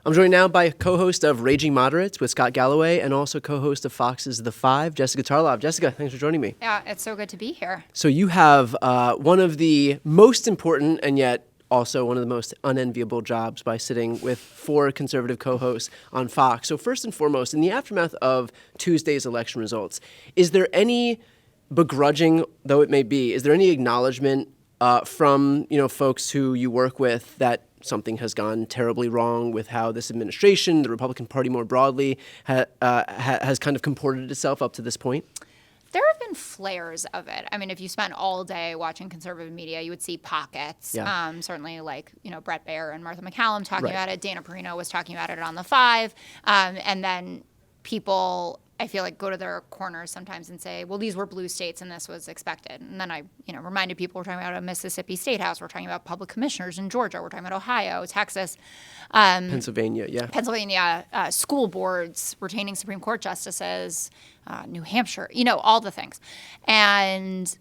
I'm joined now by co-host of Raging Moderates with Scott Galloway and also co-host of Fox's The Five, Jessica Tarlov. Jessica, thanks for joining me. Yeah, it's so good to be here. So you have one of the most important and yet also one of the most unenviable jobs by sitting with four conservative co-hosts on Fox. So first and foremost, in the aftermath of Tuesday's election results, is there any, begrudging though it may be, is there any acknowledgement from folks who you work with that something has gone terribly wrong with how this administration, the Republican Party more broadly, has kind of comported itself up to this point? There have been flares of it. I mean, if you spent all day watching conservative media, you would see pockets. Yeah. Certainly like, Brett Baier and Martha McCallum talking Right. about it. Dana Perino was talking about it on The Five. And then people, I feel like, go to their corners sometimes and say, well, these were blue states and this was expected. And then I, reminded people we're talking about a Mississippi State House. We're talking about public commissioners in Georgia. We're talking about Ohio, Texas. Pennsylvania, yeah. Pennsylvania, school boards, retaining Supreme Court justices, New Hampshire, all the things. And,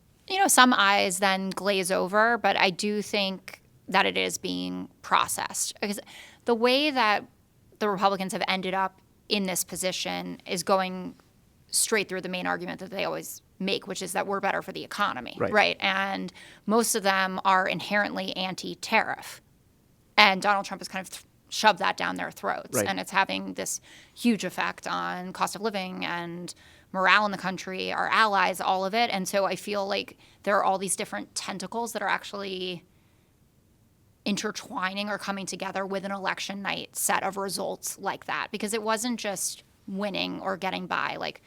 some eyes then glaze over, but I do think that it is being processed. Because the way that the Republicans have ended up in this position is going straight through the main argument that they always make, which is that we're better for the economy, right? And most of them are inherently anti-tariff. And Donald Trump has kind of shoved that down their throats. Right. And it's having this huge effect on cost of living and morale in the country, our allies, all of it. And so I feel like there are all these different tentacles that are actually intertwining or coming together with an election night set of results like that. Because it wasn't just winning or getting by. Like,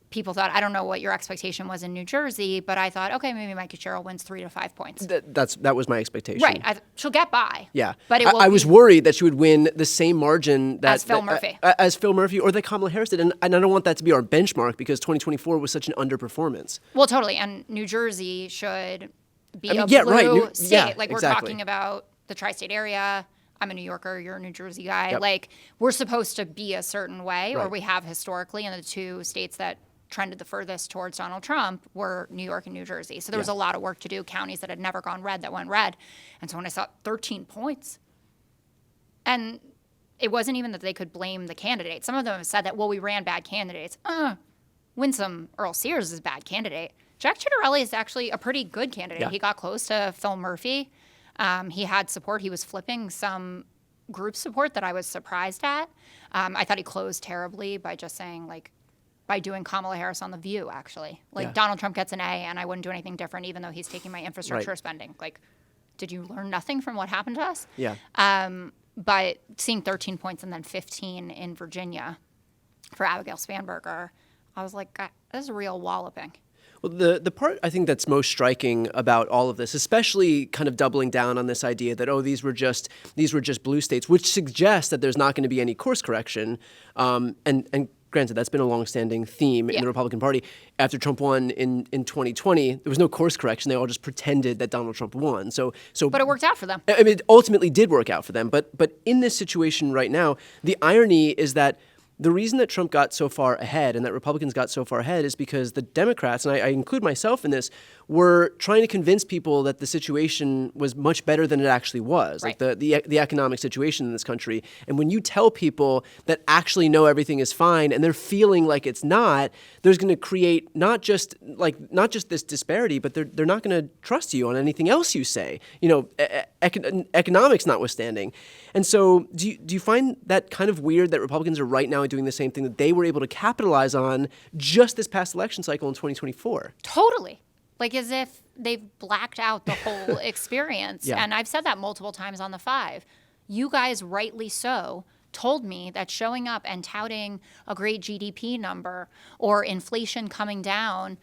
people thought, I don't know what your expectation was in New Jersey, but I thought, okay, maybe Mikey Sherrill wins 3 to 5 points. That was my expectation. Right. She'll get by. Yeah. But I was worried that she would win the same margin as Phil Murphy. As Phil Murphy or that Kamala Harris did. And I don't want that to be our benchmark because 2024 was such an underperformance. Well, totally. And New Jersey should be a yeah, blue right. state. Yeah, like, we're exactly. talking about the tri-state area. I'm a New Yorker. You're a New Jersey guy. Yep. Like, we're supposed to be a certain way, Right. or we have historically, and the two states that trended the furthest towards Donald Trump were New York and New Jersey. So there was a lot of work to do, counties that had never gone red that went red. And so when I saw 13 points, and it wasn't even that they could blame the candidates. Some of them have said that, well, we ran bad candidates. Winsome Earl Sears is a bad candidate. Jack Ciattarelli is actually a pretty good candidate. Yeah. He got close to Phil Murphy. He had support. He was flipping some group support that I was surprised at. I thought he closed terribly by just saying, by doing Kamala Harris on The View, actually. Donald Trump gets an A, and I wouldn't do anything different, even though he's taking my infrastructure spending. Did you learn nothing from what happened to us? Yeah. But seeing 13 points and then 15 in Virginia for Abigail Spanberger, I was like, God, this is a real walloping. Well, the part I think that's most striking about all of this, especially kind of doubling down on this idea that, these were just blue states, which suggests that there's not going to be any course correction. And granted, that's been a longstanding theme in the Republican Party. After Trump won in 2020, there was no course correction. They all just pretended that Donald Trump won. But it worked out for them. I mean, it ultimately did work out for them. But in this situation right now, the irony is that the reason that Trump got so far ahead and that Republicans got so far ahead is because the Democrats, and I include myself in this, were trying to convince people that the situation was much better than it actually was, right. like the economic situation in this country. And when you tell people that actually know everything is fine and they're feeling like it's not, there's going to create not just this disparity, but they're not going to trust you on anything else you say, economics notwithstanding. And so do you find that kind of weird that Republicans are right now doing the same thing that they were able to capitalize on just this past election cycle in 2024? Totally. As if they've blacked out the whole experience. Yeah. And I've said that multiple times on The Five. You guys, rightly so, told me that showing up and touting a great GDP number or inflation coming down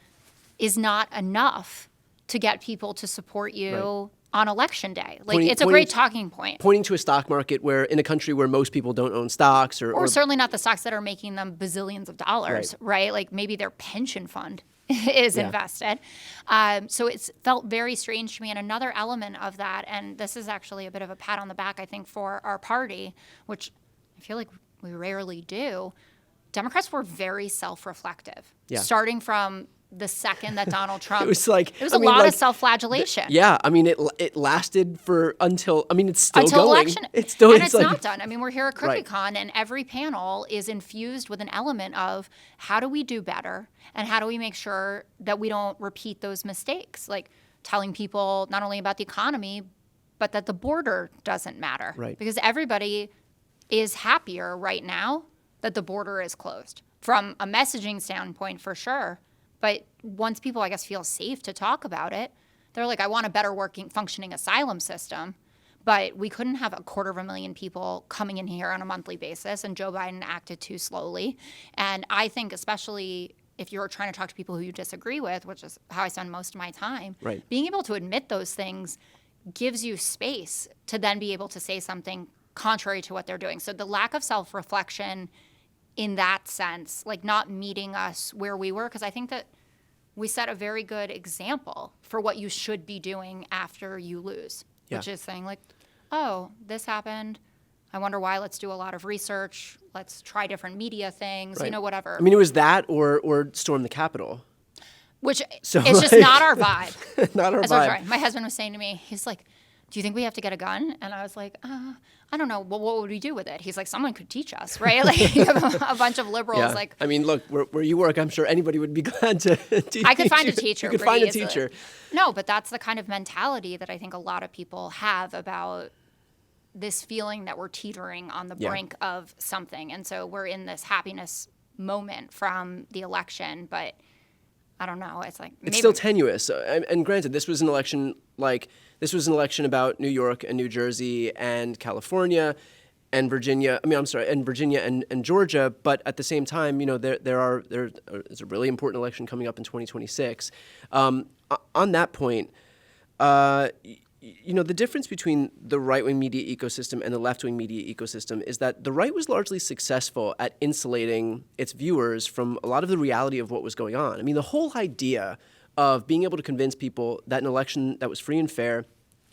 is not enough to get people to support you on election day. It's a great talking point. Pointing to a stock market where, in a country where most people don't own stocks or certainly not the stocks that are making them bazillions of dollars, right? Maybe their pension fund is invested. So it's felt very strange to me. And another element of that, and this is actually a bit of a pat on the back, I think, for our party, which I feel like we rarely do, Democrats were very self-reflective. Yeah. Starting from the second that Donald Trump, It was like, it was I a mean, lot like, of self-flagellation. Yeah, I mean, it lasted for until, I mean, it's still Until going. election. It's still, and it's like, not done. I mean, we're here at Right. CrookedCon, and every panel is infused with an element of how do we do better and how do we make sure that we don't repeat those mistakes, like telling people not only about the economy, but that the border doesn't matter. Right. Because everybody is happier right now that the border is closed from a messaging standpoint, for sure. But once people, I guess, feel safe to talk about it, they're like, I want a better working, functioning asylum system. But we couldn't have 250,000 people coming in here on a monthly basis, and Joe Biden acted too slowly. And I think, especially if you're trying to talk to people who you disagree with, which is how I spend most of my time, Right. being able to admit those things gives you space to then be able to say something contrary to what they're doing. So the lack of self-reflection in that sense, like not meeting us where we were, because I think that we set a very good example for what you should be doing after you lose, which is saying like, oh, this happened. I wonder why. Let's do a lot of research. Let's try different media things, Right. you know, whatever. I mean, it was that or storm the Capitol. Which So, it's just like- not our vibe. Not our That's what I'm vibe. trying. My husband was saying to me, he's like, do you think we have to get a gun? And I was like, I don't know. Well, what would we do with it? He's like, someone could teach us, right? Like you have a bunch of liberals. Yeah. Like, I mean, look, where you work, I'm sure anybody would be glad to teach I could find a you. teacher. You could pretty find a easily. teacher. No, but that's the kind of mentality that I think a lot of people have about this feeling that we're teetering on the Yeah. brink of something. And so we're in this happiness moment from the election, but I don't know. It's like It's still tenuous. And granted, this was an election about New York and New Jersey and California and Virginia. I mean, I'm sorry, and Virginia and Georgia. But at the same time, you know, there's a really important election coming up in 2026. On that point, you know, the difference between the right-wing media ecosystem and the left-wing media ecosystem is that the right was largely successful at insulating its viewers from a lot of the reality of what was going on. I mean, the whole idea of being able to convince people that an election that was free and fair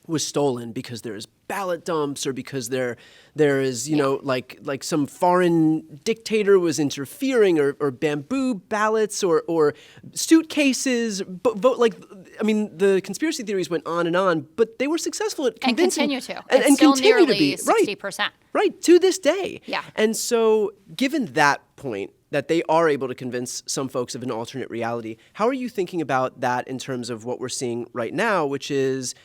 was stolen because there's ballot dumps or because there is, you know, like some foreign dictator was interfering or bamboo ballots or suitcases, vote like, I mean, the conspiracy theories went on, but they were successful at and convincing. continue to. And It's still continue to nearly be. 60%. Right, to this day. Yeah. And so given that point, that they are able to convince some folks of an alternate reality, how are you thinking about that in terms of what we're seeing right now, which is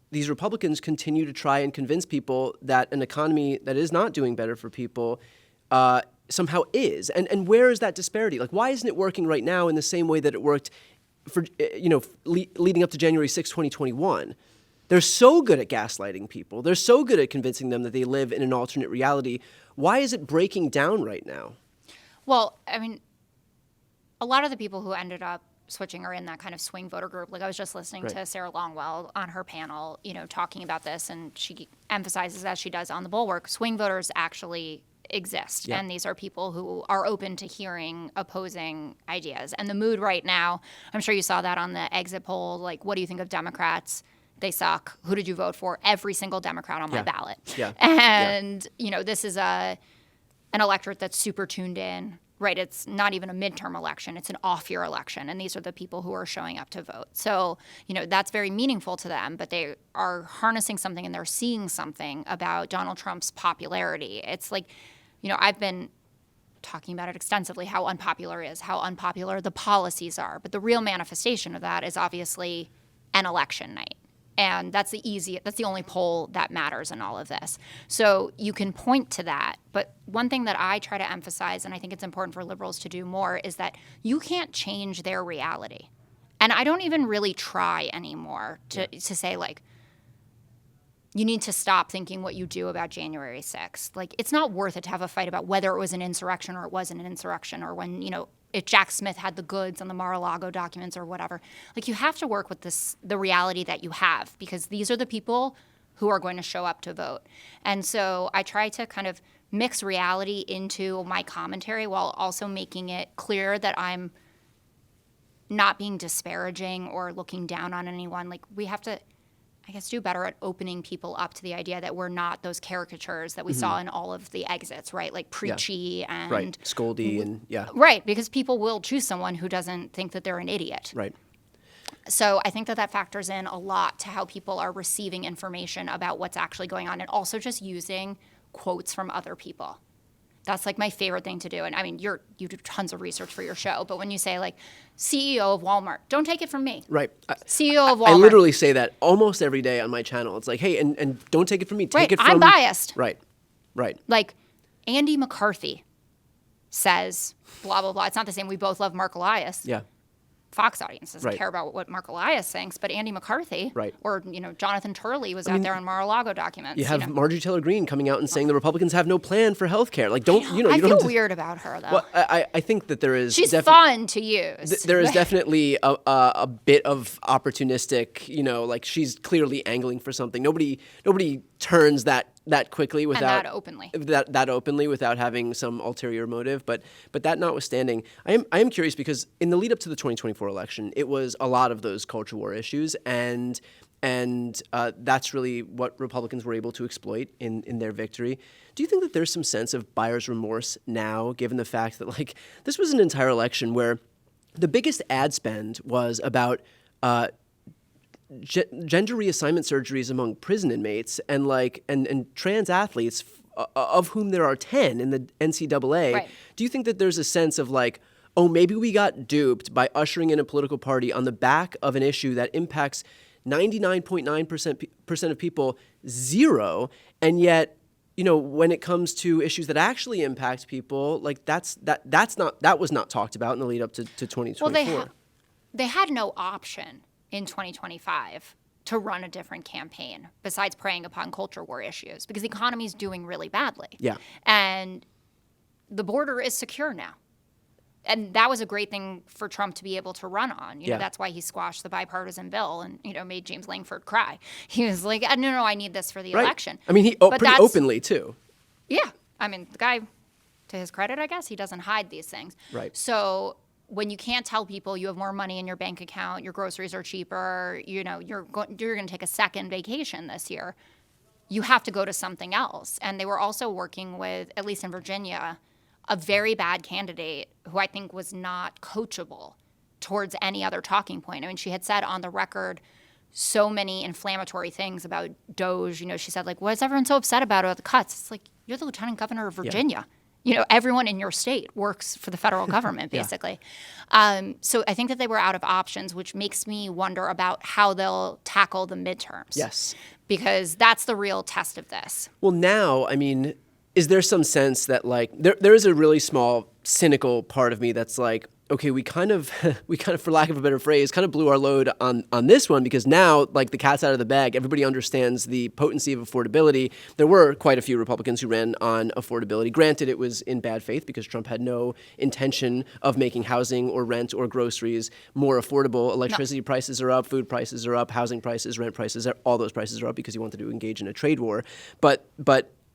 these Republicans continue to try and convince people that an economy that is not doing better for people somehow is? And where is that disparity? Like, why isn't it working right now in the same way that it worked for, you know, leading up to January 6, 2021? They're so good at gaslighting people. They're so good at convincing them that they live in an alternate reality. Why is it breaking down right now? Well, I mean, a lot of the people who ended up switching are in that kind of swing voter group. Like I was just listening to Sarah Longwell on her panel, you know, talking about this, and she emphasizes, as she does on the Bulwark, swing voters actually exist. Yeah. And these are people who are open to hearing opposing ideas. And the mood right now, I'm sure you saw that on the exit poll, like, what do you think of Democrats? They suck. Who did you vote for? Every single Democrat on my ballot. Yeah. And, you know, this is an electorate that's super tuned in, right? It's not even a midterm election. It's an off-year election. And these are the people who are showing up to vote. So, you know, that's very meaningful to them, but they are harnessing something and they're seeing something about Donald Trump's popularity. It's like, you know, I've been talking about it extensively, how unpopular it is, how unpopular the policies are. But the real manifestation of that is obviously an election night. And that's the only poll that matters in all of this. So you can point to that. But one thing that I try to emphasize, and I think it's important for liberals to do more, is that you can't change their reality. And I don't even really try anymore to say, like, you need to stop thinking what you do about January 6th. Like, it's not worth it to have a fight about whether it was an insurrection or it wasn't an insurrection, or when, you know, if Jack Smith had the goods on the Mar-a-Lago documents or whatever. Like, you have to work with the reality that you have, because these are the people who are going to show up to vote. And so I try to kind of mix reality into my commentary while also making it clear that I'm not being disparaging or looking down on anyone. Like, we have to, I guess, do better at opening people up to the idea that we're not those caricatures that we saw in all of the exits, right? Like preachy and Right. Scoldy and right, because people will choose someone who doesn't think that they're an idiot. Right. So I think that factors in a lot to how people are receiving information about what's actually going on, and also just using quotes from other people. That's like my favorite thing to do. And I mean, you do tons of research for your show, but when you say like CEO of Walmart, don't take it from me. Right. CEO of Walmart. I literally say that almost every day on my channel. It's like, hey, and don't take it from me. Take it from... I'm biased. Right. Right. Like Andy McCarthy says blah, blah, blah. It's not the same. We both love Mark Elias. Yeah. Fox audience doesn't Right. care about what Mark Elias thinks, but Andy McCarthy, Right. or Jonathan Turley was out there on Mar-a-Lago documents. You have Marjorie Taylor Greene coming out and saying the Republicans have no plan for health care. Like, don't you I don't feel have to... weird about her though. Well, I think that there is... She's fun to use. There is definitely a bit of opportunistic, like she's clearly angling for something. Nobody turns that quickly without that openly without having some ulterior motive. But that notwithstanding, I am curious because in the lead up to the 2024 election, it was a lot of those culture war issues, and that's really what Republicans were able to exploit in their victory. Do you think that there's some sense of buyer's remorse now, given the fact that like this was an entire election where the biggest ad spend was about gender reassignment surgeries among prison inmates and trans athletes, of whom there are 10 in the NCAA. Right. Do you think that there's a sense of like, oh, maybe we got duped by ushering in a political party on the back of an issue that impacts 99.9% of people, zero, and yet, when it comes to issues that actually impact people, like that was not talked about in the lead up to 2024. Well, they had no option in 2025 to run a different campaign besides preying upon culture war issues because the economy is doing really badly. Yeah. And the border is secure now. And that was a great thing for Trump to be able to run on. That's why he squashed the bipartisan bill and, made James Langford cry. He was like, no, I need this for the election. I mean, he pretty openly, too. Yeah. I mean, the guy, to his credit, I guess, he doesn't hide these things. Right. So when you can't tell people you have more money in your bank account, your groceries are cheaper, you're going to take a second vacation this year, you have to go to something else. And they were also working with, at least in Virginia, a very bad candidate who I think was not coachable towards any other talking point. I mean, she had said on the record so many inflammatory things about DOGE. She said, like, why is everyone so upset about the cuts? It's like, you're the lieutenant governor of Virginia. Yeah. Everyone in your state works for the federal government, basically. So I think that they were out of options, which makes me wonder about how they'll tackle the midterms. Yes. Because that's the real test of this. Well, now, I mean, is there some sense that like there is a really small cynical part of me that's like, okay, we kind of, for lack of a better phrase, kind of blew our load on this one because now, like, the cat's out of the bag. Everybody understands the potency of affordability. There were quite a few Republicans who ran on affordability. Granted, it was in bad faith because Trump had no intention of making housing or rent or groceries more affordable. Electricity prices are up, food prices are up, housing prices, rent prices, all those prices are up because he wanted to engage in a trade war. But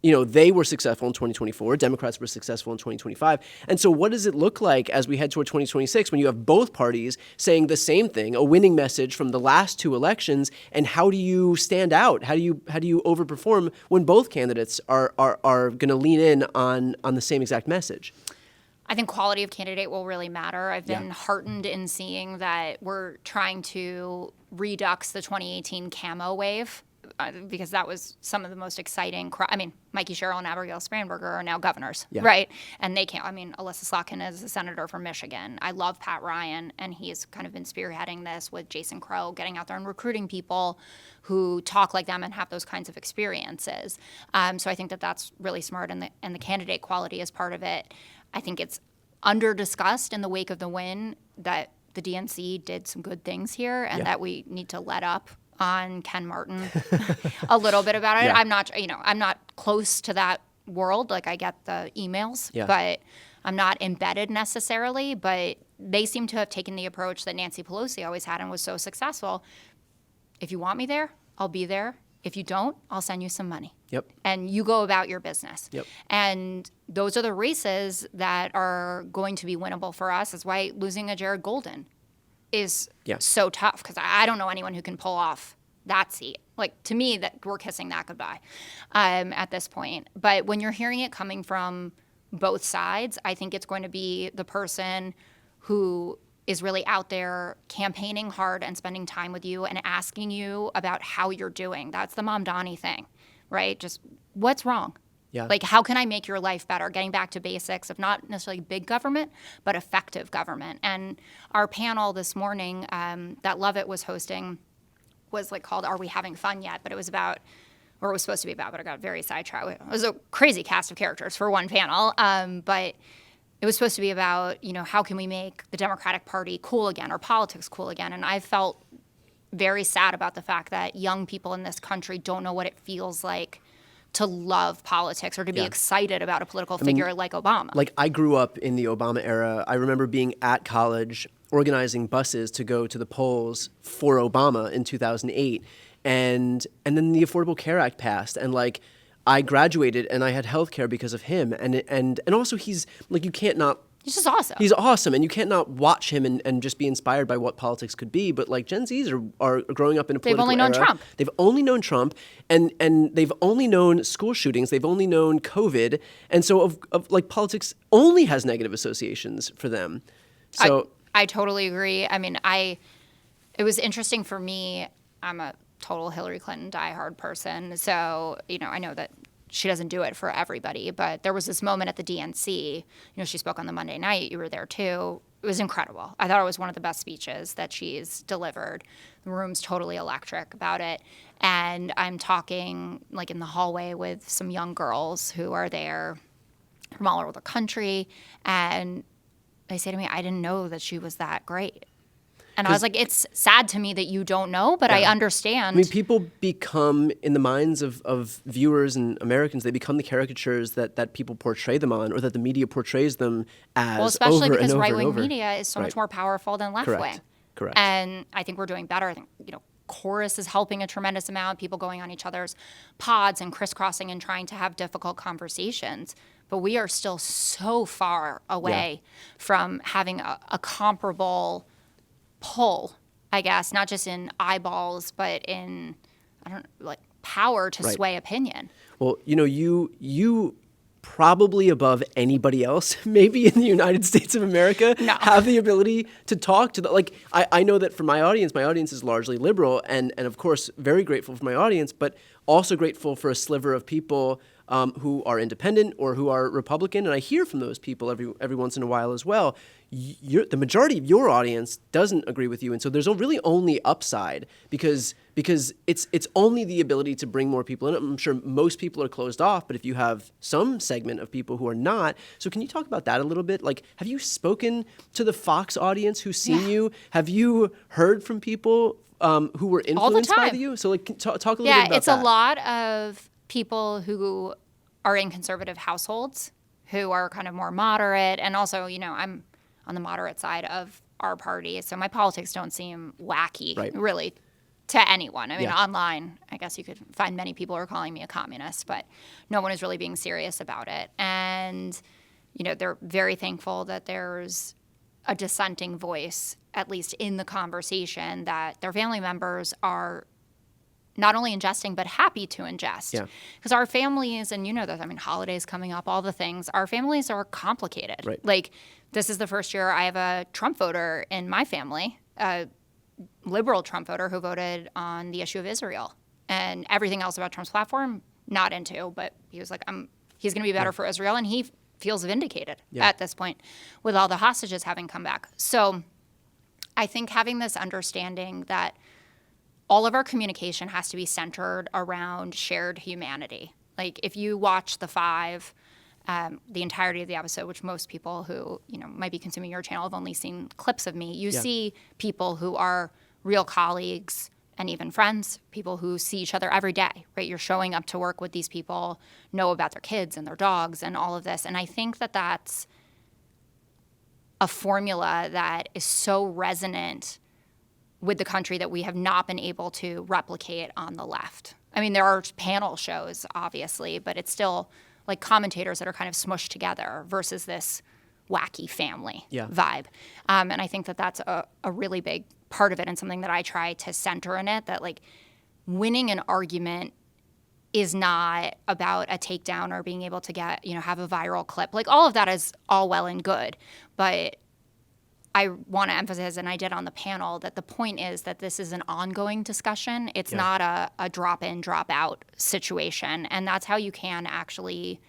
they were successful in 2024. Democrats were successful in 2025. And so what does it look like as we head toward 2026 when you have both parties saying the same thing, a winning message from the last two elections? And how do you stand out? How do you overperform when both candidates are going to lean in on the same exact message? I think quality of candidate will really matter. I've been heartened in seeing that we're trying to redux the 2018 camo wave. Because that was some of the most exciting. Mikey Sherrill and Abigail Spanberger are now governors, right? And they can't. Alyssa Slotkin is a senator from Michigan. I love Pat Ryan, and he's kind of been spearheading this with Jason Crow, getting out there and recruiting people who talk like them and have those kinds of experiences. So I think that that's really smart, and the candidate quality is part of it. I think it's under-discussed in the wake of the win that the DNC did some good things here, and that we need to let up on Ken Martin a little bit about it. Yeah. I'm not close to that world. Like, I get the emails, but I'm not embedded necessarily. But they seem to have taken the approach that Nancy Pelosi always had and was so successful. If you want me there, I'll be there. If you don't, I'll send you some money. Yep. And you go about your business. Yep. And those are the races that are going to be winnable for us. That's why losing a Jared Golden is so tough, because I don't know anyone who can pull off that seat. Like, to me, that we're kissing that goodbye at this point. But when you're hearing it coming from both sides, I think it's going to be the person who is really out there campaigning hard and spending time with you and asking you about how you're doing. That's the Mom Donnie thing, right? Just what's wrong? Yeah. Like, how can I make your life better? Getting back to basics of not necessarily big government, but effective government. And our panel this morning that Lovett was hosting was like called "Are We Having Fun Yet?" But it was about, or it was supposed to be about, but I got very sidetracked. It was a crazy cast of characters for one panel, but it was supposed to be about, you know, how can we make the Democratic Party cool again or politics cool again? And I felt very sad about the fact that young people in this country don't know what it feels like to love politics or to be excited about a political figure like Obama. Like, I grew up in the Obama era. I remember being at college organizing buses to go to the polls for Obama in 2008. And then the Affordable Care Act passed. And like, I graduated and I had health care because of him. And also he's like, you can't not. He's just awesome. He's awesome, and you can't not watch him and just be inspired by what politics could be. But like Gen Zs are growing up in a political They've only known era. Trump. They've only known Trump, and they've only known school shootings. They've only known COVID, and so of like politics only has negative associations for them. So I totally agree. I mean, it was interesting for me. I'm a total Hillary Clinton diehard person, so you know I know that she doesn't do it for everybody, but there was this moment at the DNC. You know, she spoke on the Monday night. You were there too. It was incredible. I thought it was one of the best speeches that she's delivered. The room's totally electric about it. And I'm talking like in the hallway with some young girls who are there from all over the country. And they say to me, I didn't know that she was that great. And I was like, it's sad to me that you don't know, but I understand. I mean, people become, in the minds of viewers and Americans, they become the caricatures that people portray them on, or that the media portrays them as. Well, especially over because and over and right-wing over. media is so much more powerful than left-wing. Correct. And I think we're doing better. I think, you know, Chorus is helping a tremendous amount, people going on each other's pods and crisscrossing and trying to have difficult conversations. But we are still so far away from having a comparable pull, I guess, not just in eyeballs, but in, power to sway opinion. Well, you know, you probably above anybody else, maybe in the United States of America, have the ability to talk to I know that for my audience is largely liberal, and of course very grateful for my audience, but also grateful for a sliver of people who are independent or who are Republican, and I hear from those people every once in a while as well. The majority of your audience doesn't agree with you, and so there's really only upside because it's only the ability to bring more people in. I'm sure most people are closed off, but if you have some segment of people who are not, so can you talk about that a little bit? Like, have you spoken to the Fox audience who's seen you? Have you heard from people who were influenced by you? So like, talk a little bit about that. Yeah, it's a lot of people who are in conservative households who are kind of more moderate, and also, you know, I'm on the moderate side of our party, so my politics don't seem wacky, really, to anyone. I mean, online, I guess you could find many people who are calling me a communist, but no one is really being serious about it. And, you know, they're very thankful that there's a dissenting voice, at least in the conversation, that their family members are not only ingesting, but happy to ingest. Because our families, and you know that, I mean, holidays coming up, all the things, our families are complicated. Like, this is the first year I have a Trump voter in my family, a liberal Trump voter who voted on the issue of Israel. And everything else about Trump's platform, not into, but he was like, he's going to be better for Israel, and he feels vindicated at this point with all the hostages having come back. So I think having this understanding that all of our communication has to be centered around shared humanity. Like, if you watch The Five, the entirety of the episode, which most people who, you know, might be consuming your channel have only seen clips of me, you see people who are real colleagues and even friends, people who see each other every day, right? You're showing up to work with these people, know about their kids and their dogs and all of this. And I think that that's a formula that is so resonant with the country that we have not been able to replicate on the left. I mean, there are panel shows, obviously, but it's still like commentators that are kind of smushed together versus this wacky family vibe. And I think that that's a really big part of it, and something that I try to center in it, that like winning an argument is not about a takedown or being able to get, have a viral clip. Like, all of that is all well and good. But I want to emphasize, and I did on the panel, that the point is that this is an ongoing discussion. It's not a drop in, drop out situation. And that's how you can actually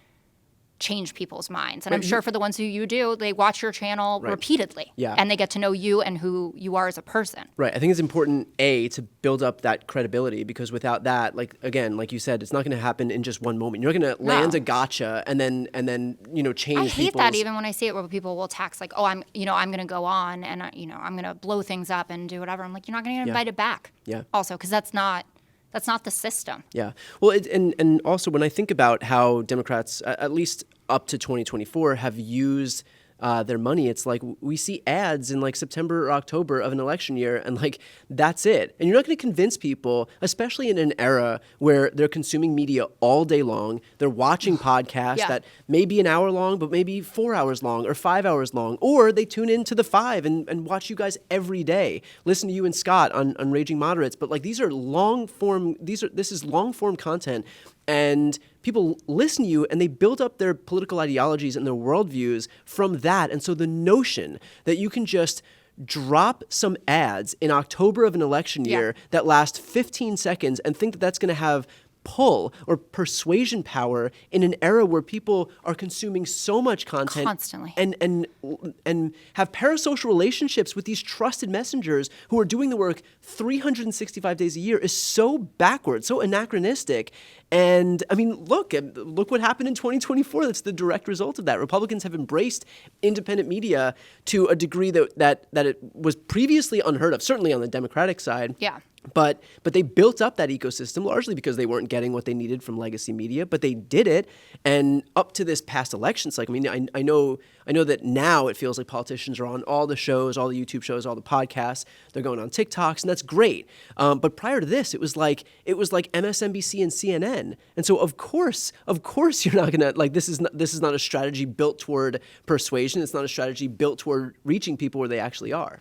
change people's minds. And I'm sure for the ones who you do, they watch your channel repeatedly. Yeah. And they get to know you and who you are as a person. Right. I think it's important, to build up that credibility, because without that, like you said, it's not going to happen in just one moment. You're going to land a gotcha and then change. I hate that even when I see it where people will text like, oh, I'm going to go on and I'm going to blow things up and do whatever. I'm like, you're not going to get invited back. Yeah. Also, because that's not the system. Yeah. Well, and also when I think about how Democrats, at least up to 2024, have used their money, it's like we see ads in like September or October of an election year, and like that's it. And you're not going to convince people, especially in an era where they're consuming media all day long. They're watching podcasts that may be an hour long, but maybe 4 hours long or 5 hours long, or they tune into the 5 and watch you guys every day. Listen to you and Scott on Raging Moderates, but like these are long form. This is long form content. And people listen to you and they build up their political ideologies and their worldviews from that. And so the notion that you can just drop some ads in October of an election year that last 15 seconds and think that that's going to have pull or persuasion power in an era where people are consuming so much content constantly and have parasocial relationships with these trusted messengers who are doing the work 365 days a year is so backwards, so anachronistic. And I mean, look what happened in 2024. That's the direct result of that. Republicans have embraced independent media to a degree that it was previously unheard of, certainly on the Democratic side. Yeah. But they built up that ecosystem largely because they weren't getting what they needed from legacy media, but they did it. And up to this past election cycle, I mean, I know that now it feels like politicians are on all the shows, all the YouTube shows, all the podcasts. They're going on TikToks, and that's great. But prior to this, it was like MSNBC and CNN. And so of course you're not gonna like this is not a strategy built toward persuasion. It's not a strategy built toward reaching people where they actually are.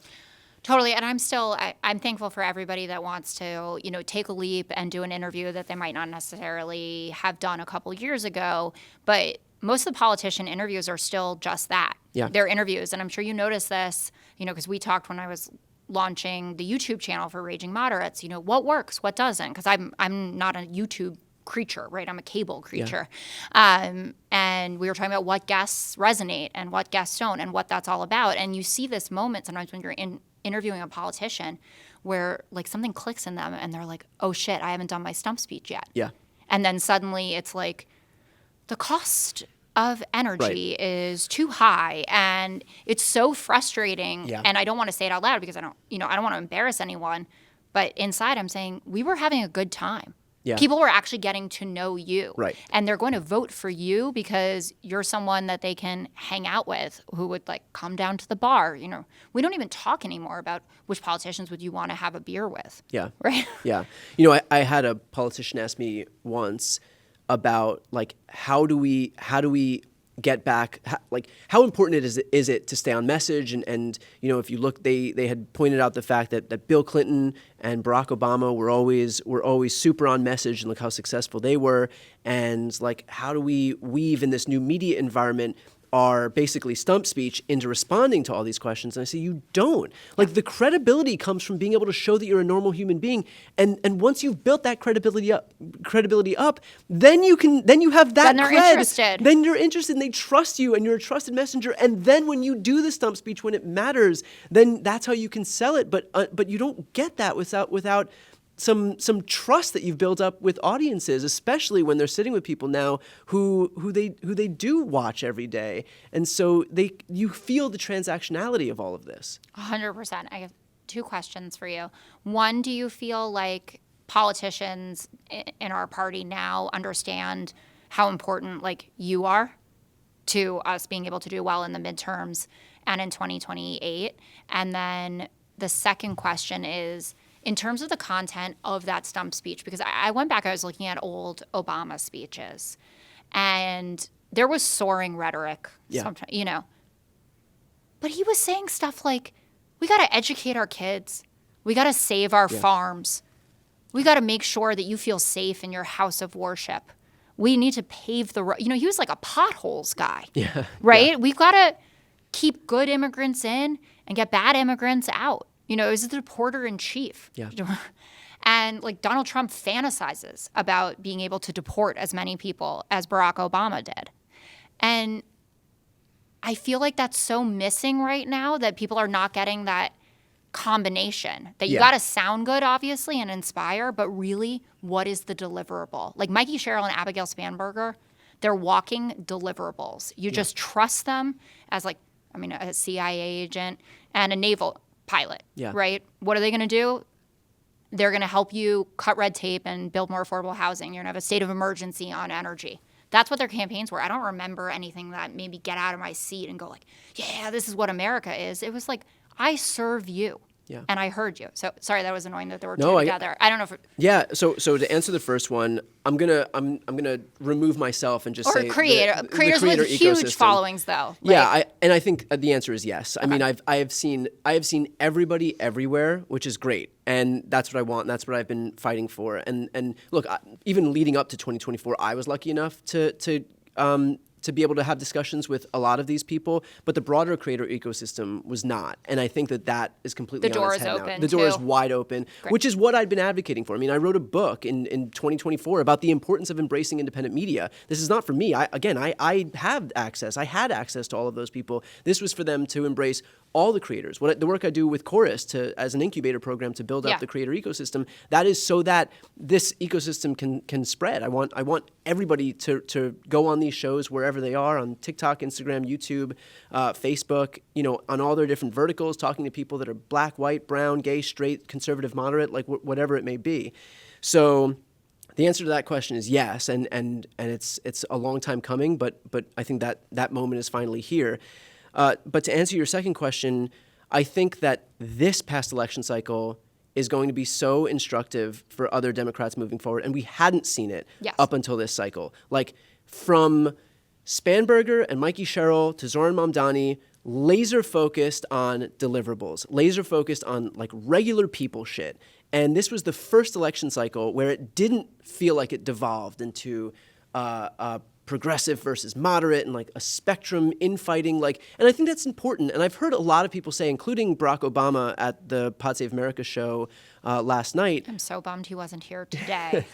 Totally. And I'm thankful for everybody that wants to, take a leap and do an interview that they might not necessarily have done a couple years ago. But most of the politician interviews are still just that. Yeah. They're interviews. And I'm sure you noticed this, because we talked when I was launching the YouTube channel for Raging Moderates, what works, what doesn't, because I'm not a YouTube creature, right? I'm a cable creature. Yeah. And we were talking about what guests resonate and what guests don't and what that's all about. And you see this moment sometimes when you're interviewing a politician where like something clicks in them and they're like, oh shit, I haven't done my stump speech yet. Yeah. And then suddenly it's like the cost of energy is too high and it's so frustrating. Yeah. And I don't want to say it out loud because I don't want to embarrass anyone, but inside I'm saying we were having a good time. Yeah. People were actually getting to know you. Right. And they're going to vote for you because you're someone that they can hang out with who would like come down to the bar. We don't even talk anymore about which politicians would you want to have a beer with. Yeah. Right. Yeah. I had a politician ask me once about like, how do we get back, how important is it to stay on message? And if you look, they had pointed out the fact that Bill Clinton and Barack Obama were always super on message, and look how successful they were. And like, how do we weave in this new media environment our basically stump speech into responding to all these questions? And I say, you don't. Like, the credibility comes from being able to show that you're a normal human being. And once you've built that credibility up, then you have that then they're cred. interested. Then you're interested and they trust you and you're a trusted messenger. And then when you do the stump speech when it matters, then that's how you can sell it. But you don't get that without some trust that you've built up with audiences, especially when they're sitting with people now who they do watch every day. And so you feel the transactionality of all of this. 100%. I have two questions for you. One, do you feel like politicians in our party now understand how important like you are to us being able to do well in the midterms and in 2028? And then the second question is, in terms of the content of that stump speech, because I went back, I was looking at old Obama speeches, and there was soaring rhetoric, sometimes, But he was saying stuff like, we got to educate our kids. We got to save our farms. We got to make sure that you feel safe in your house of worship. We need to pave the road. He was like a potholes guy, right? Yeah. We've got to keep good immigrants in and get bad immigrants out. It was the deporter in chief. Yeah. And like Donald Trump fantasizes about being able to deport as many people as Barack Obama did. And I feel like that's so missing right now that people are not getting that combination. That you got to sound good, obviously, and inspire, but really, what is the deliverable? Like Mikey Sherrill and Abigail Spanberger, they're walking deliverables. You just trust them as a CIA agent and a naval pilot, right? What are they going to do? They're going to help you cut red tape and build more affordable housing. You're going to have a state of emergency on energy. That's what their campaigns were. I don't remember anything that made me get out of my seat and go like, yeah, this is what America is. It was like, I serve you. Yeah. And I heard you. So sorry, that was annoying that there were two together. I don't know if Yeah. So to answer the first one, I'm gonna remove myself and just say creators creator with huge ecosystem. Followings though. Yeah, I think the answer is yes. I mean, I have seen everybody everywhere, which is great, and that's what I want. And that's what I've been fighting for. And look, even leading up to 2024, I was lucky enough to be able to have discussions with a lot of these people, but the broader creator ecosystem was not. And I think that is completely The door on its is head now. open, The door is too. wide open, Great. which is what I'd been advocating for. I mean, I wrote a book in 2024 about the importance of embracing independent media. This is not for me. I have access. I had access to all of those people. This was for them to embrace all the creators. The work I do with Chorus as an incubator program to build up the creator ecosystem, that is so that this ecosystem can spread. I want everybody to go on these shows wherever they are, on TikTok, Instagram, YouTube, Facebook, on all their different verticals, talking to people that are black, white, brown, gay, straight, conservative, moderate, like whatever it may be. So the answer to that question is yes, and it's a long time coming, but I think that moment is finally here. But to answer your second question, I think that this past election cycle is going to be so instructive for other Democrats moving forward, and we hadn't seen it up until this cycle. Like from Spanberger and Mikey Sherrill to Zoran Mamdani, laser focused on deliverables, laser focused on like regular people shit. And this was the first election cycle where it didn't feel like it devolved into progressive versus moderate and like a spectrum infighting. And I think that's important. And I've heard a lot of people say, including Barack Obama at the Pod Save America show last night. I'm so bummed he wasn't here today.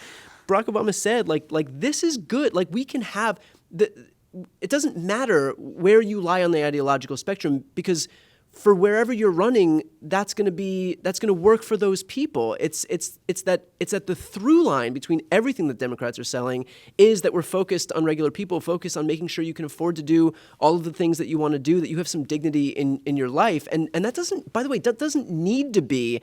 Barack Obama said, like this is good. Like we can have it doesn't matter where you lie on the ideological spectrum, because for wherever you're running, that's going to work for those people. It's that the through line between everything that Democrats are selling is that we're focused on regular people, focused on making sure you can afford to do all of the things that you want to do, that you have some dignity in your life. And that doesn't, by the way, that doesn't need to be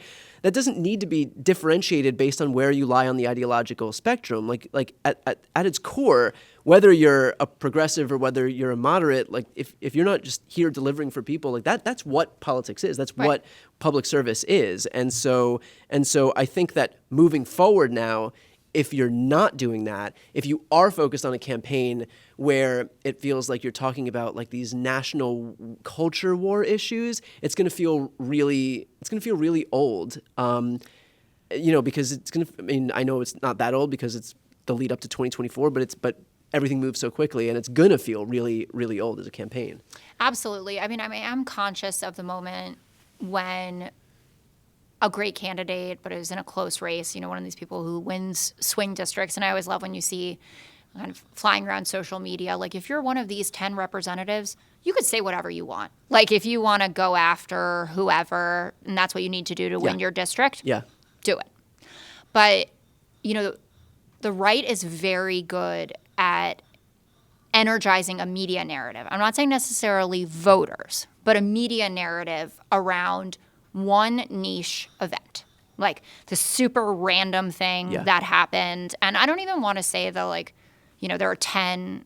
differentiated based on where you lie on the ideological spectrum. Like at its core, whether you're a progressive or whether you're a moderate, like if you're not just here delivering for people, like that's what politics is. That's what public service is. And so I think that moving forward now, if you're not doing that, if you are focused on a campaign where it feels like you're talking about like these national culture war issues, it's going to feel really old. Because I know it's not that old because it's the lead up to 2024, but everything moves so quickly, and it's going to feel really, really old as a campaign. Absolutely. I mean, I'm conscious of the moment when a great candidate, but it was in a close race, one of these people who wins swing districts. And I always love when you see kind of flying around social media, like if you're one of these 10 representatives, you could say whatever you want. Like if you want to go after whoever, and that's what you need to do to win your district, do it. But, the right is very good at energizing a media narrative. I'm not saying necessarily voters, but a media narrative around one niche event, like the super random thing that happened. And I don't even want to say that, there are 10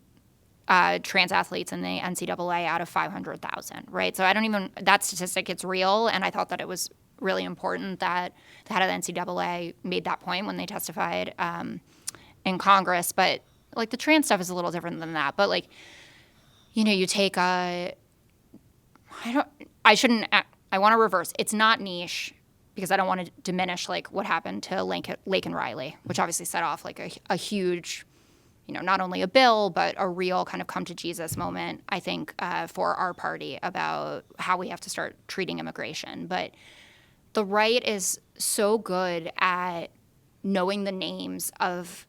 trans athletes in the NCAA out of 500,000, right? So that statistic, it's real. And I thought that it was really important that the head of the NCAA made that point when they testified in Congress. But the trans stuff is a little different than that. But you take I want to reverse. It's not niche because I don't want to diminish like what happened to Lake and Riley, which obviously set off like a huge, not only a bill, but a real kind of come to Jesus moment, I think, for our party about how we have to start treating immigration. But the right is so good at knowing the names of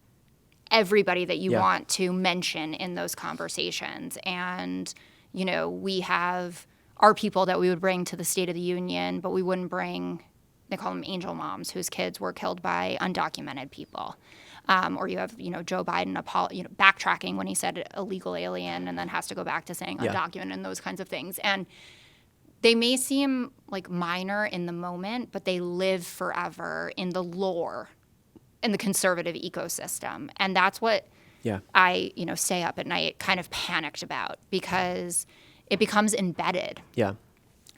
everybody that you want to mention in those conversations. And, we have our people that we would bring to the State of the Union, but we wouldn't bring, they call them angel moms, whose kids were killed by undocumented people. Or you have, Joe Biden backtracking when he said illegal alien and then has to go back to saying undocumented and those kinds of things. And they may seem like minor in the moment, but they live forever in the lore in the conservative ecosystem. And that's what I, stay up at night kind of panicked about, because it becomes embedded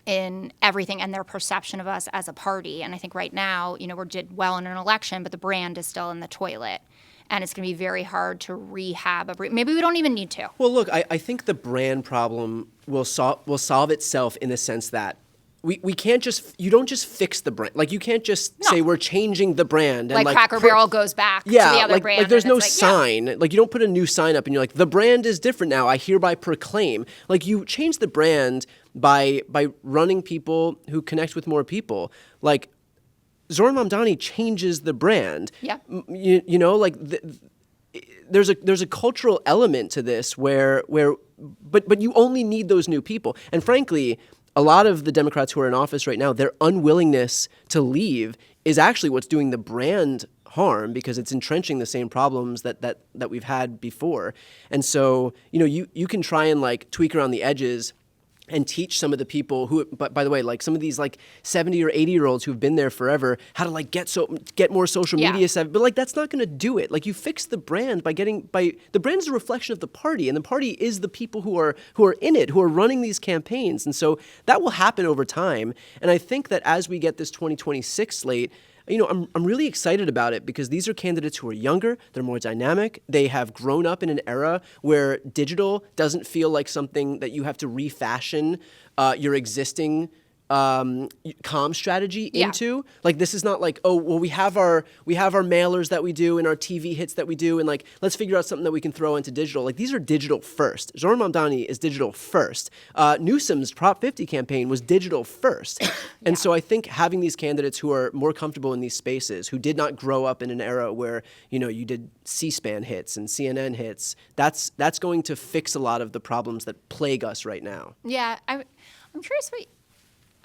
in everything and their perception of us as a party. And I think right now, we did well in an election, but the brand is still in the toilet. And it's going to be very hard to rehab maybe we don't even need to. Well, look, I think the brand problem will solve itself in the sense that we can't you don't just fix the brand. Like, you can't just say we're changing the brand. And like Cracker Barrel goes back to the other brand. Like there's no sign. Like, you don't put a new sign up and you're like, the brand is different now. I hereby proclaim. Like, you change the brand by running people who connect with more people. Like, Zohran Mamdani changes the brand. Yeah. There's a cultural element to this but you only need those new people. And frankly, a lot of the Democrats who are in office right now, their unwillingness to leave is actually what's doing the brand harm, because it's entrenching the same problems that we've had before. And so, you can try and like tweak around the edges and teach some of the people who, but by the way, like some of these like 70 or 80-year-olds who've been there forever, how to like get more social media savvy. But like, that's not going to do it. Like, you fix the brand by the brand is a reflection of the party, and the party is the people who are in it, who are running these campaigns. And so that will happen over time. And I think that as we get this 2026 slate, I'm really excited about it, because these are candidates who are younger, they're more dynamic, they have grown up in an era where digital doesn't feel like something that you have to refashion your existing comm strategy into. Like, this is not like, oh, well, we have our mailers that we do and our TV hits that we do, and like, let's figure out something that we can throw into digital. Like, these are digital first. Zohran Mamdani is digital first. Newsom's Prop 50 campaign was digital first. And so I think having these candidates who are more comfortable in these spaces, who did not grow up in an era where, you did C-SPAN hits and CNN hits, that's going to fix a lot of the problems that plague us right now. Yeah, I'm curious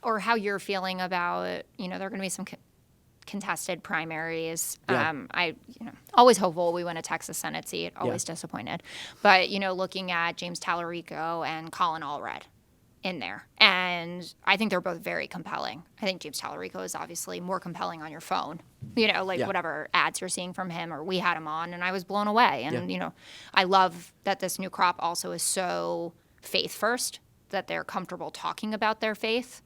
or how you're feeling about, there are going to be some contested primaries. I always hopeful we win a Texas Senate seat, always disappointed. But, looking at James Talarico and Colin Allred in there. And I think they're both very compelling. I think James Talarico is obviously more compelling on your phone, whatever ads you're seeing from him, or we had him on, and I was blown away. And, I love that this new crop also is so faith first, that they're comfortable talking about their faith.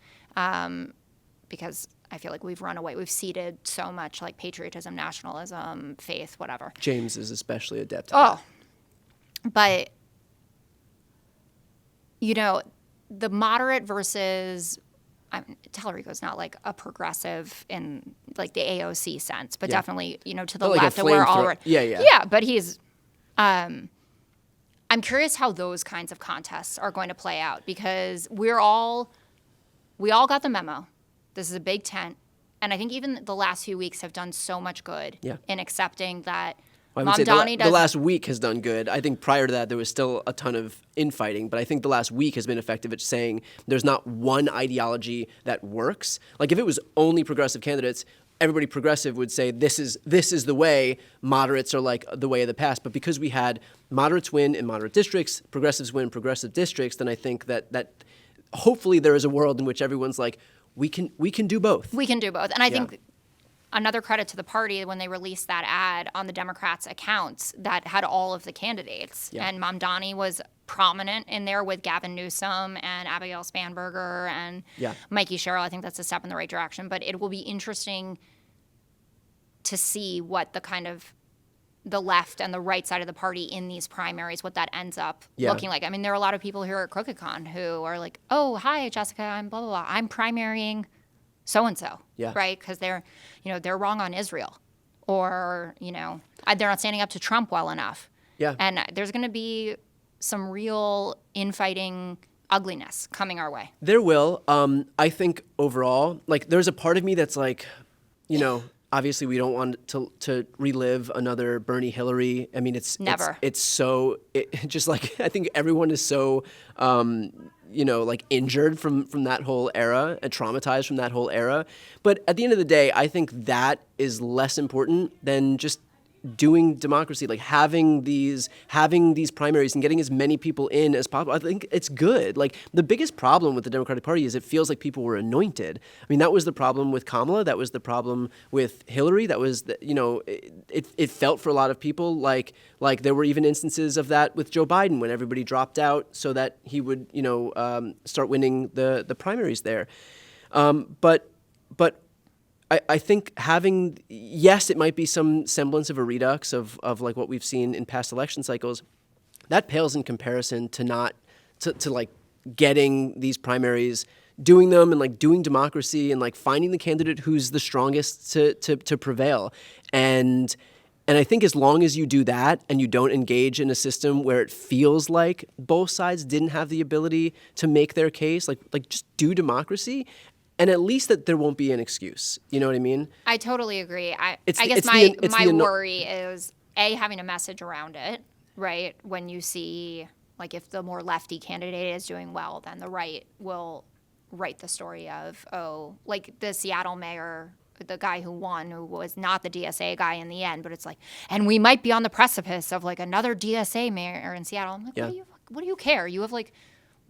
Because I feel like we've run away. We've ceded so much like patriotism, nationalism, faith, whatever. James is especially adept at that. But, the moderate versus, Talarico's not like a progressive in like the AOC sense, but definitely, to the left. And we're all Yeah, but he's, I'm curious how those kinds of contests are going to play out, because we all got the memo. This is a big tent. And I think even the last few weeks have done so much good in accepting that Mamdani the last week has done good. I think prior to that, there was still a ton of infighting, but I think the last week has been effective at saying there's not one ideology that works. Like, if it was only progressive candidates, everybody progressive would say this is the way. Moderates are like the way of the past. But because we had moderates win in moderate districts, progressives win in progressive districts, then I think that hopefully there is a world in which everyone's like, we can do both. We can do both. And I think another credit to the party when they released that ad on the Democrats' accounts that had all of the candidates. Yeah. And Mamdani was prominent in there with Gavin Newsom and Abigail Spanberger and Mikey Sherrill. I think that's a step in the right direction. But it will be interesting to see what the kind of the left and the right side of the party in these primaries, what that ends up looking like. I mean, there are a lot of people here at CrookedCon who are like, oh, hi, Jessica, I'm blah, blah, blah. I'm primarying so-and-so, Yeah. right? Because they're wrong on Israel, or, they're not standing up to Trump well enough. Yeah. And there's going to be some real infighting ugliness coming our way. There will. I think overall, like, there's a part of me that's like, obviously we don't want to relive another Bernie Hillary. I mean, Never. It's so just like, I think everyone is so like injured from that whole era and traumatized from that whole era. But at the end of the day, I think that is less important than just doing democracy, like having these primaries and getting as many people in as possible. I think it's good. Like, the biggest problem with the Democratic Party is it feels like people were anointed. I mean, that was the problem with Kamala. That was the problem with Hillary. That was, it felt for a lot of people like there were even instances of that with Joe Biden when everybody dropped out so that he would, start winning the primaries there. But I think yes, it might be some semblance of a redux of like what we've seen in past election cycles. That pales in comparison to like getting these primaries, doing them and like doing democracy and like finding the candidate who's the strongest to prevail. And I think as long as you do that and you don't engage in a system where it feels like both sides didn't have the ability to make their case, like just do democracy. And at least that there won't be an excuse. You know what I mean? I totally agree. I guess it's my the worry is, having a message around it, right? When you see, like, if the more lefty candidate is doing well, then the right will write the story of, like the Seattle mayor, the guy who won, who was not the DSA guy in the end, but it's like, and we might be on the precipice of like another DSA mayor in Seattle. I'm like, Yeah. what do you care? You have like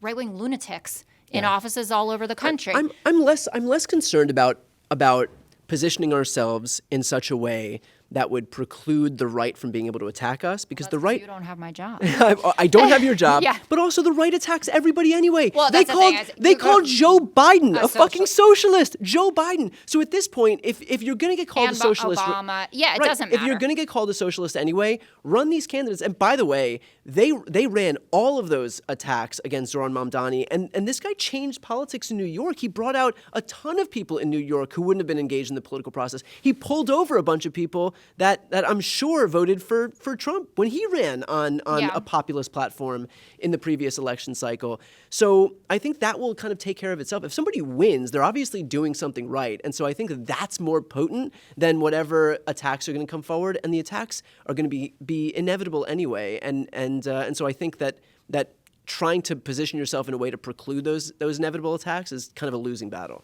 right-wing lunatics in offices all over the country. I'm less concerned about positioning ourselves in such a way that would preclude the right from being able to attack us, because the right. You don't have my job. I don't have your job, Yeah. but also the right attacks everybody anyway. Well, they that's the thing. they called Joe Biden a fucking social- socialist. Joe Biden. So at this point, if you're gonna get called And a socialist, Obama. Yeah, it right, doesn't matter. If you're gonna get called a socialist anyway, run these candidates. And by the way, they ran all of those attacks against Zohran Mamdani, and this guy changed politics in New York. He brought out a ton of people in New York who wouldn't have been engaged in the political process. He pulled over a bunch of people that I'm sure voted for Trump when he ran on a populist platform in the previous election cycle. So I think that will kind of take care of itself. If somebody wins, they're obviously doing something right. And so I think that's more potent than whatever attacks are going to come forward. And the attacks are going to be inevitable anyway. And so I think that trying to position yourself in a way to preclude those inevitable attacks is kind of a losing battle.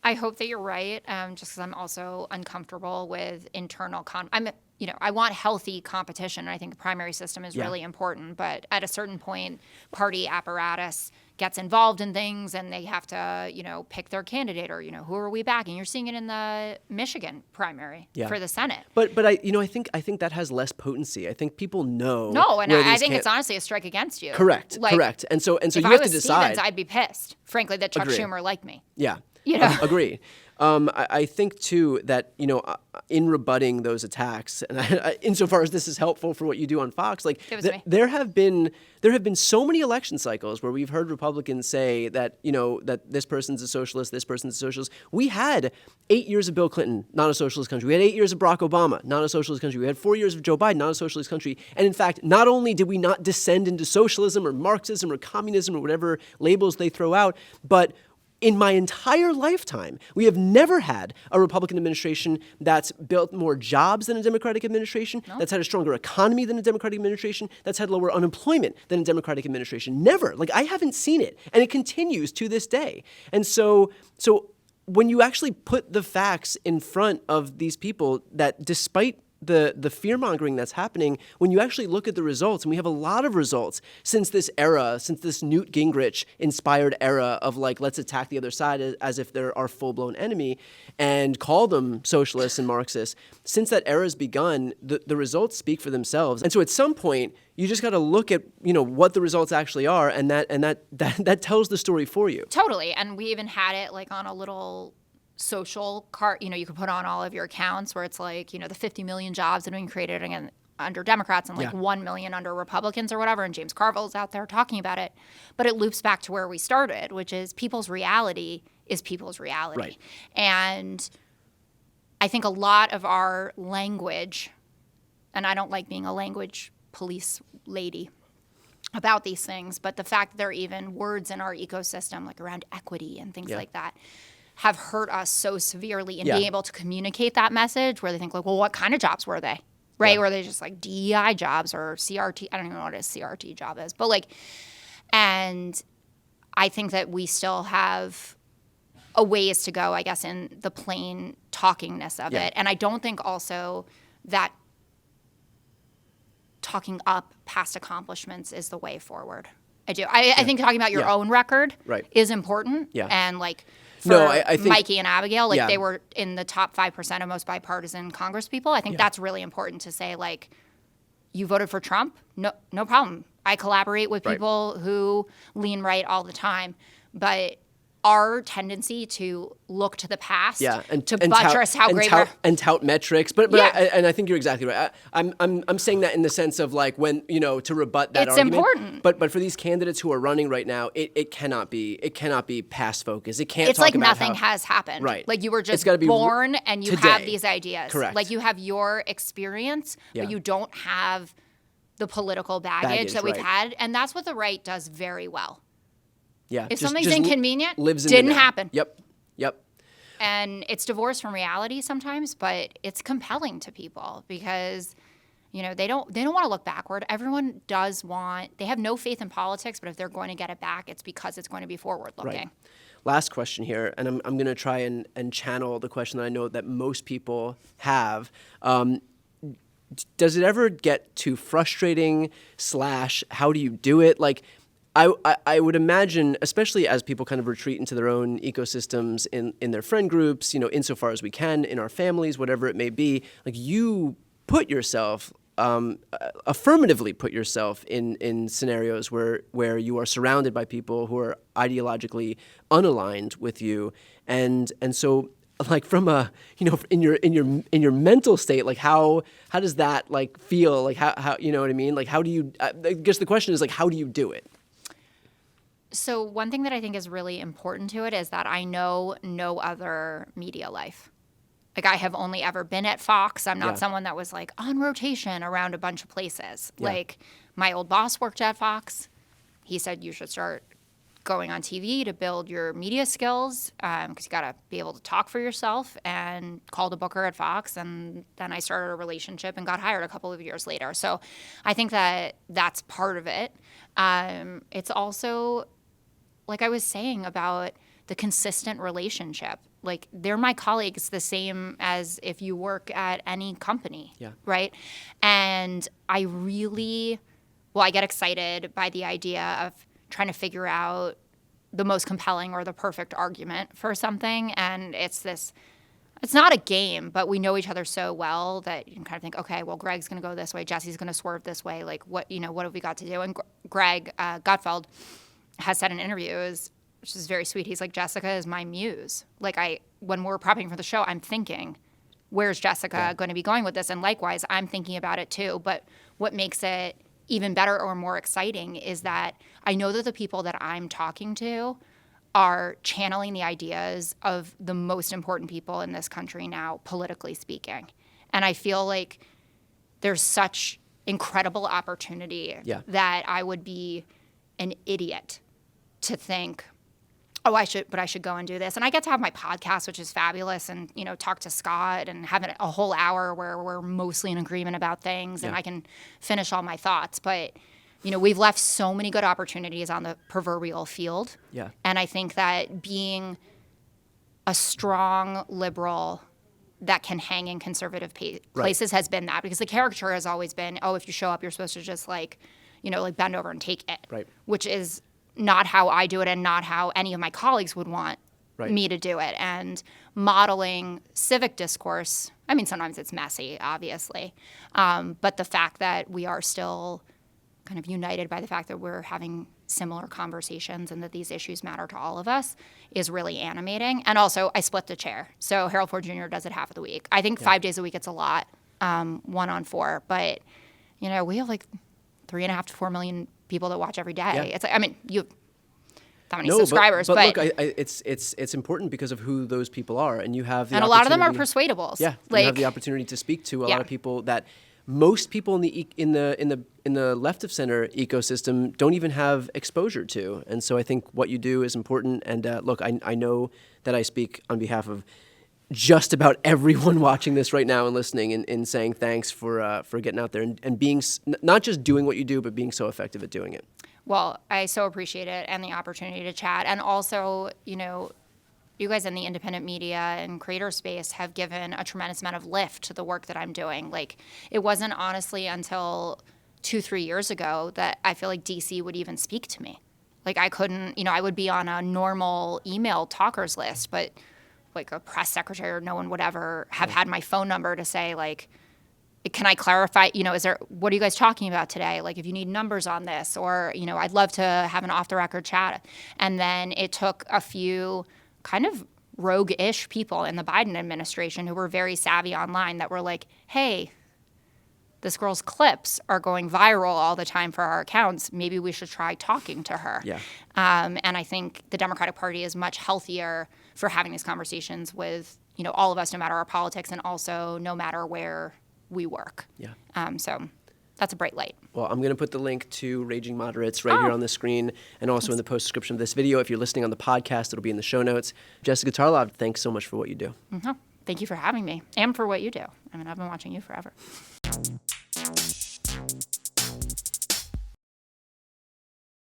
I hope that you're right, just because I'm also uncomfortable with internal I want healthy competition. I think the primary system is really important, but at a certain point, party apparatus gets involved in things and they have to, pick their candidate or, who are we backing? You're seeing it in the Michigan primary for the Senate. But I think that has less potency. I think people know. No, and I think it's honestly a strike against you. Correct. And so if you I have was to decide. Stevens, I'd be pissed, frankly, that Chuck Agree. Schumer liked me. Yeah. Agree. I think too that in rebutting those attacks, and insofar as this is helpful for what you do on Fox, like there have been so many election cycles where we've heard Republicans say that that this person's a socialist, this person's a socialist. We had 8 years of Bill Clinton, not a socialist country. We had 8 years of Barack Obama, not a socialist country. We had 4 years of Joe Biden, not a socialist country. And in fact, not only did we not descend into socialism or Marxism or communism or whatever labels they throw out, but in my entire lifetime, we have never had a Republican administration that's built more jobs than a Democratic administration, that's had a stronger economy than a Democratic administration, that's had lower unemployment than a Democratic administration. Never. Like, I haven't seen it. And it continues to this day. And so when you actually put the facts in front of these people, that despite the fear-mongering that's happening, when you actually look at the results, and we have a lot of results since this Newt Gingrich-inspired era of like, let's attack the other side as if they're our full-blown enemy and call them socialists and Marxists. Since that era has begun, the results speak for themselves. And so at some point, you just got to look at what the results actually are, and that tells the story for you. Totally. And we even had it like on a little social card, you could put on all of your accounts where it's like, the 50 million jobs that have been created under Democrats and 1 million under Republicans or whatever. And James Carville's out there talking about it. But it loops back to where we started, which is people's reality is people's reality. Right. And I think a lot of our language, and I don't like being a language police lady about these things, but the fact that there are even words in our ecosystem, like around equity and things like that, have hurt us so severely in being able to communicate that message, where they think like, well, what kind of jobs were they? Right? Were they just like DEI jobs or CRT? I don't even know what a CRT job is, but like, and I think that we still have a ways to go, I guess, in the plain talkingness of it. And I don't think also that talking up past accomplishments is the way forward. I do. I think talking about your own record is important. Yeah. And like for I think, Mikey and Abigail, like they were in the top 5% of most bipartisan Congress people. I think that's really important to say, like, you voted for Trump? No problem. I collaborate with people who lean right all the time. But our tendency to look to the past and to buttress how great we're... And tout metrics. But I think you're exactly right. I'm saying that in the sense of like when, to rebut that argument. It's important. But for these candidates who are running right now, it cannot be past focus. It can't It's talk like about nothing has happened. Right. Like you were just be born and you have these ideas. Correct. Like you have your experience, but you don't have the political baggage that we've had. And that's what the right does very well. Yeah. If something's inconvenient, didn't happen. Yep. And it's divorced from reality sometimes, but it's compelling to people because, they don't want to look backward. Everyone they have no faith in politics, but if they're going to get it back, it's because it's going to be forward looking. Right. Last question here, and I'm going to try and channel the question that I know that most people have. Does it ever get too frustrating / how do you do it? Like, I would imagine, especially as people kind of retreat into their own ecosystems in their friend groups, insofar as we can, in our families, whatever it may be, like you put yourself, affirmatively put yourself in scenarios where you are surrounded by people who are ideologically unaligned with you. And so like from a, in your mental state, like how does that like feel? Like how you know what I mean? Like how do you, I guess the question is like, how do you do it? So one thing that I think is really important to it is that I know no other media life. Like I have only ever been at Fox. I'm not someone that was like on rotation around a bunch of places. Yeah. Like my old boss worked at Fox. He said you should start going on TV to build your media skills because you got to be able to talk for yourself, and called a booker at Fox. And then I started a relationship and got hired a couple of years later. So I think that that's part of it. It's also, like I was saying about the consistent relationship. Like they're my colleagues the same as if you work at any company, right? And I get excited by the idea of trying to figure out the most compelling or the perfect argument for something. And it's not a game, but we know each other so well that you can kind of think, okay, well, Greg's going to go this way, Jesse's going to swerve this way. Like what have we got to do? And Greg Gutfeld has said in interviews, which is very sweet. He's like, Jessica is my muse. Like when we're prepping for the show, I'm thinking, where's Jessica going to be going with this? And likewise, I'm thinking about it too. But what makes it even better or more exciting is that I know that the people that I'm talking to are channeling the ideas of the most important people in this country now, politically speaking. And I feel like there's such incredible opportunity that I would be an idiot to think, oh, I should go and do this. And I get to have my podcast, which is fabulous, and, talk to Scott and have a whole hour where we're mostly in agreement about things and I can finish all my thoughts. But, we've left so many good opportunities on the proverbial field. Yeah. And I think that being a strong liberal that can hang in conservative places has been that, because the caricature has always been, oh, if you show up, you're supposed to just like bend over and take it, which is not how I do it and not how any of my colleagues would want me to do it. And modeling civic discourse, I mean, sometimes it's messy, obviously, but the fact that we are still kind of united by the fact that we're having similar conversations and that these issues matter to all of us is really animating. And also, I split the chair. So Harold Ford Jr. does it half of the week. I think 5 days a week, it's a lot, 1 on 4. But, we have like 3.5 to 4 million people that watch every day. Yeah. It's like, I mean, that many subscribers. But look, it's important because of who those people are, and you have the and a lot of them are persuadables. Yeah, you have the opportunity to speak to a lot of people that most people in the left of center ecosystem don't even have exposure to. And so I think what you do is important. And look, I know that I speak on behalf of just about everyone watching this right now and listening, in saying thanks for getting out there and being not just doing what you do, but being so effective at doing it. Well, I so appreciate it and the opportunity to chat. And also, you guys in the independent media and creator space have given a tremendous amount of lift to the work that I'm doing. Like, it wasn't honestly until 2-3 years ago that I feel like DC would even speak to me. Like, I couldn't, I would be on a normal email talkers list, but like a press secretary or no one would ever have had my phone number to say, like, can I clarify, what are you guys talking about today? Like, if you need numbers on this, or, I'd love to have an off the record chat. And then it took a few kind of rogue-ish people in the Biden administration who were very savvy online that were like, hey, this girl's clips are going viral all the time for our accounts. Maybe we should try talking to her. Yeah. And I think the Democratic Party is much healthier for having these conversations with, all of us, no matter our politics, and also no matter where we work. Yeah. So that's a bright light. Well, I'm going to put the link to Raging Moderates right here on the screen, and also in the post description of this video. If you're listening on the podcast, it'll be in the show notes. Jessica Tarlov, thanks so much for what you do. Mm-hmm. Thank you for having me, and for what you do. I mean, I've been watching you forever.